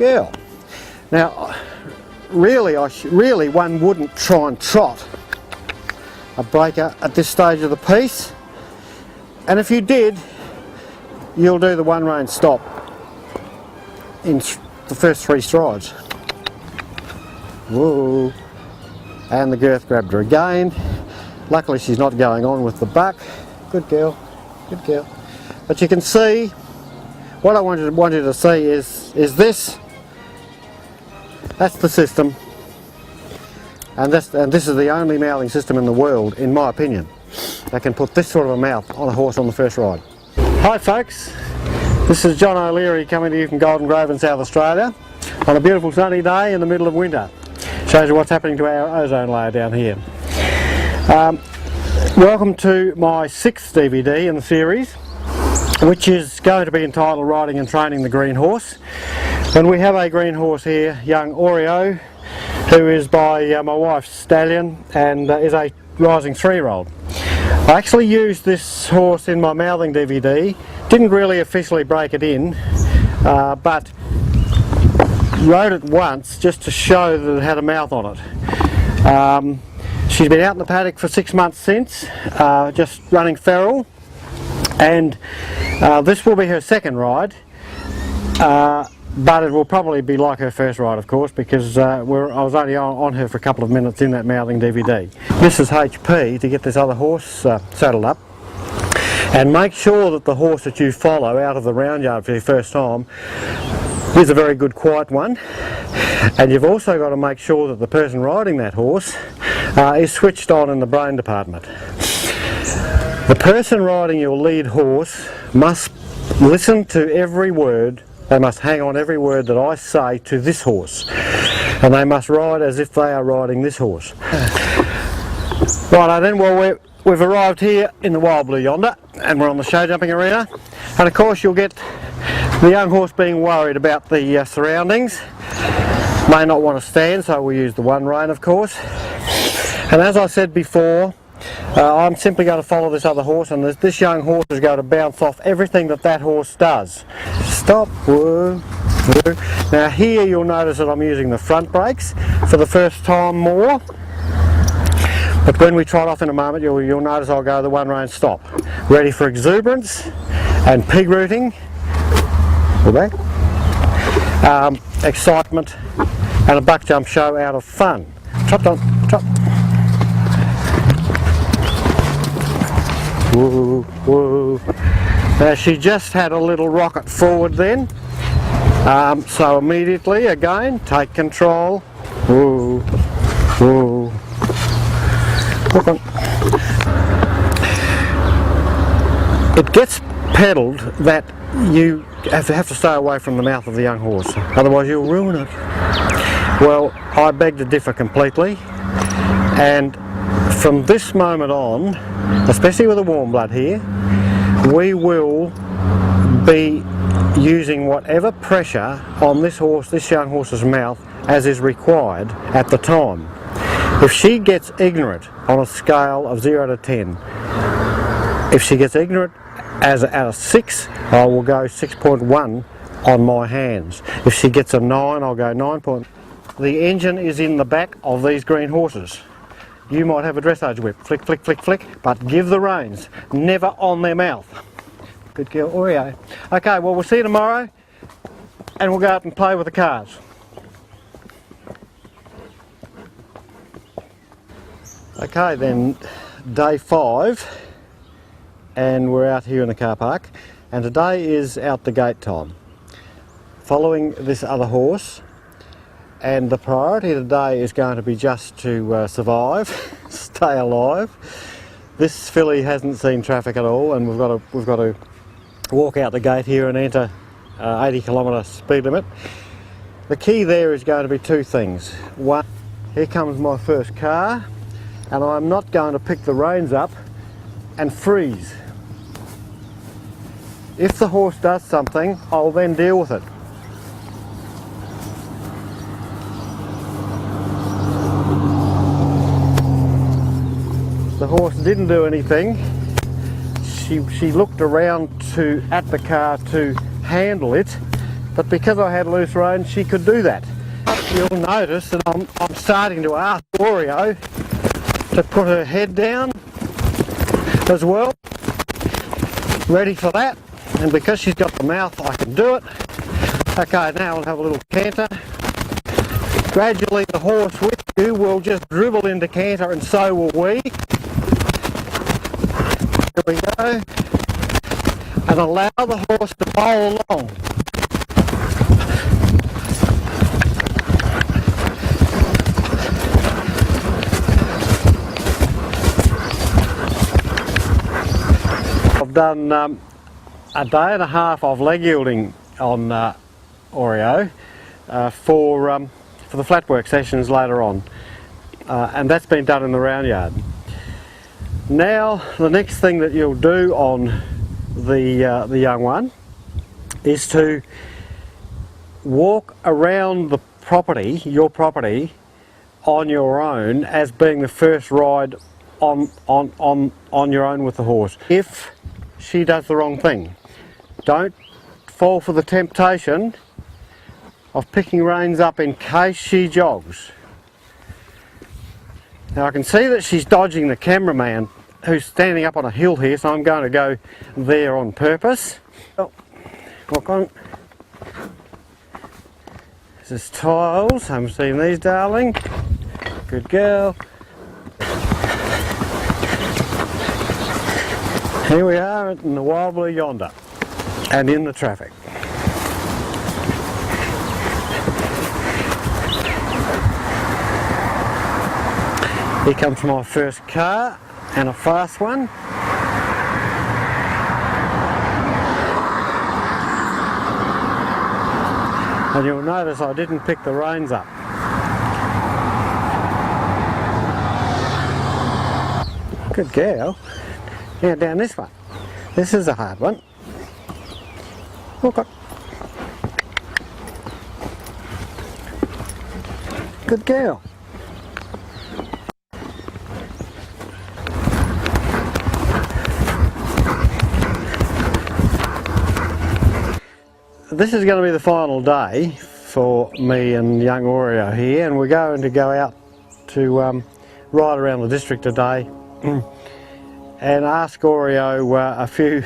girl. Now, really one wouldn't try and trot a breaker at this stage of the piece, and if you did, you'll do the one rein stop in the first 3 strides. Whoa! And the girth grabbed her again. Luckily she's not going on with the buck. Good girl, good girl. But you can see, what I want you to see is this. That's the system. And this is the only mouthing system in the world, in my opinion, that can put this sort of a mouth on a horse on the first ride. Hi folks, this is John O'Leary coming to you from Golden Grove in South Australia on a beautiful sunny day in the middle of winter. Shows you what's happening to our ozone layer down here. Welcome to my 6th DVD in the series, which is going to be entitled Riding and Training the Green Horse. And we have a green horse here, young Oreo, who is by my wife's stallion and is a rising 3-year-old. I actually used this horse in my mouthing DVD, didn't really officially break it in, but rode it once just to show that it had a mouth on it. She's been out in the paddock for 6 months since, just running feral, and this will be her 2nd ride, but it will probably be like her 1st ride, of course, because I was only on her for a couple of minutes in that mouthing DVD. This is HP to get this other horse saddled up, and make sure that the horse that you follow out of the round yard for your first time is a very good quiet one, and you've also got to make sure that the person riding that horse is switched on in the brain department. The person riding your lead horse must listen to every word, they must hang on every word that I say to this horse, and they must ride as if they are riding this horse. Righto then, well we've arrived here in the Wild Blue yonder, and we're on the show jumping arena, and of course you'll get the young horse being worried about the surroundings, may not want to stand, so we'll use the one rein of course. And as I said before, I'm simply going to follow this other horse, and this young horse is going to bounce off everything that horse does. Stop. Whoa, whoa. Now here you'll notice that I'm using the front brakes for the first time more, but when we trot off in a moment you'll notice I'll go the one rein stop. Ready for exuberance and pig rooting. Excitement and a buck jump show out of fun. Trot on, trot. Woo, woo. Now she just had a little rocket forward then, so immediately again take control. Woo, woo. Look on. It gets pedalled that you have to stay away from the mouth of the young horse, otherwise you'll ruin it. Well, I beg to differ completely, and from this moment on, especially with a warm blood here, we will be using whatever pressure on this young horse's mouth as is required at the time. If she gets ignorant on a scale of 0 to 10, if she gets ignorant at a 6, I will go 6.1 on my hands. If she gets a 9, I'll go 9. The engine is in the back of these green horses. You might have a dressage whip, flick, flick, flick, flick, but give the reins, never on their mouth. Good girl, Oreo. Okay, well we'll see you tomorrow, and we'll go out and play with the cars. Okay then, day 5, and we're out here in the car park, and today is out the gate time. Following this other horse, and the priority today is going to be just to survive, stay alive. This filly hasn't seen traffic at all, and we've got to walk out the gate here and enter 80km speed limit. The key there is going to be 2 things. One, here comes my first car, and I'm not going to pick the reins up and freeze. If the horse does something, I'll then deal with it. The horse didn't do anything. She looked around at the car to handle it, but because I had loose reins, she could do that. You'll notice that I'm starting to ask Oreo to put her head down as well. Ready for that, and because she's got the mouth, I can do it. Okay, now we'll have a little canter. Gradually the horse with you will just dribble into canter, and so will we. Here we go. And allow the horse to bowl along. I've done a day and a half of leg yielding on Oreo for the flat work sessions later on, and that's been done in the round yard. Now the next thing that you'll do on the young one is to walk around the property, your property, on your own as being the first ride on your own with the horse. If she does the wrong thing, don't fall for the temptation of picking reins up in case she jogs. Now I can see that she's dodging the cameraman who's standing up on a hill here, so I'm going to go there on purpose. Oh, walk on. This is tiles. I'm seeing these, darling. Good girl. Here we are in the wild blue yonder, and in the traffic. Here comes my first car, and a fast one. And you'll notice I didn't pick the reins up. Good girl. Now down this one. This is a hard one. Walk on. Good girl. This is going to be the final day for me and young Oreo here, and we're going to go out to ride around the district today and ask Oreo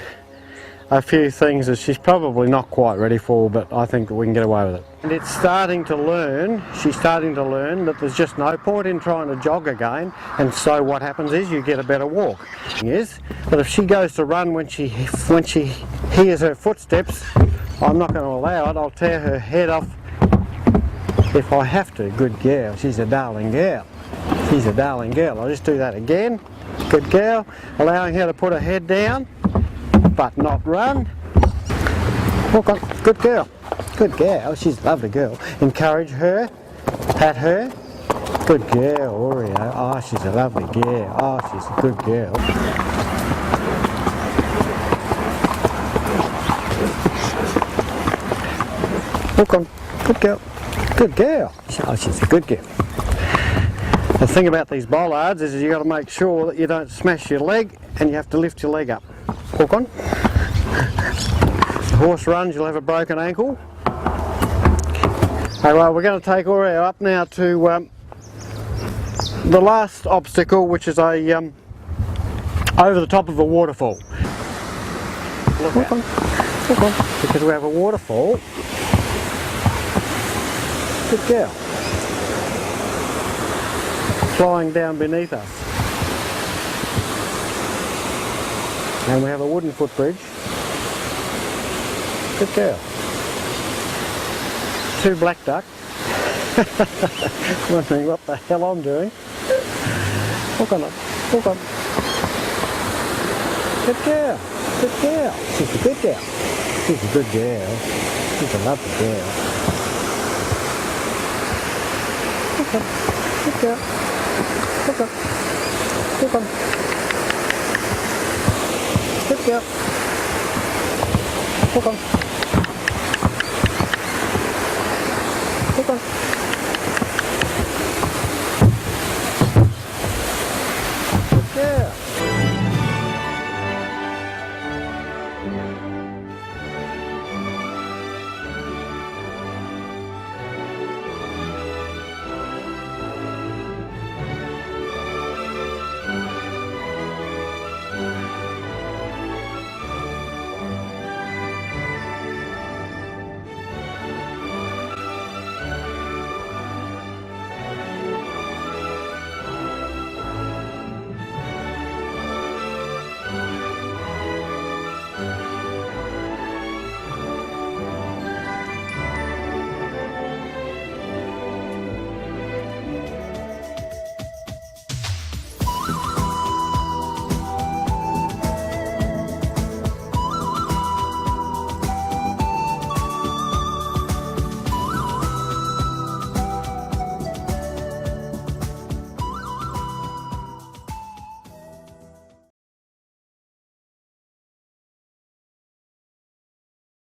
a few things that she's probably not quite ready for, but I think that we can get away with it. And it's starting to learn, she's starting to learn that there's just no point in trying to jog again, and so what happens is you get a better walk. But if she goes to run when she hears her footsteps, I'm not going to allow it. I'll tear her head off if I have to. Good girl. She's a darling girl. She's a darling girl. I'll just do that again. Good girl. Allowing her to put her head down, but not run. Walk on. Good girl. Good girl. She's a lovely girl. Encourage her. Pat her. Good girl, Oreo. Oh, she's a lovely girl. Oh, she's a good girl. Walk on. Good girl. Good girl. Oh, she's a good girl. The thing about these bollards is you've got to make sure that you don't smash your leg, and you have to lift your leg up. Walk on. The horse runs, you'll have a broken ankle. Alright, we're going to take Oreo up now to the last obstacle, which is a over the top of a waterfall. Walk on. Walk on. Because we have a waterfall. Good girl. Flying down beneath us. And we have a wooden footbridge. Good girl. 2 black duck. Wondering what the hell I'm doing. Walk on. Walk on. Good girl. Good girl. She's a good girl. She's a good girl. She's a lovely girl. Walk on. Good girl. Walk on. Walk on. Good girl. Walk on.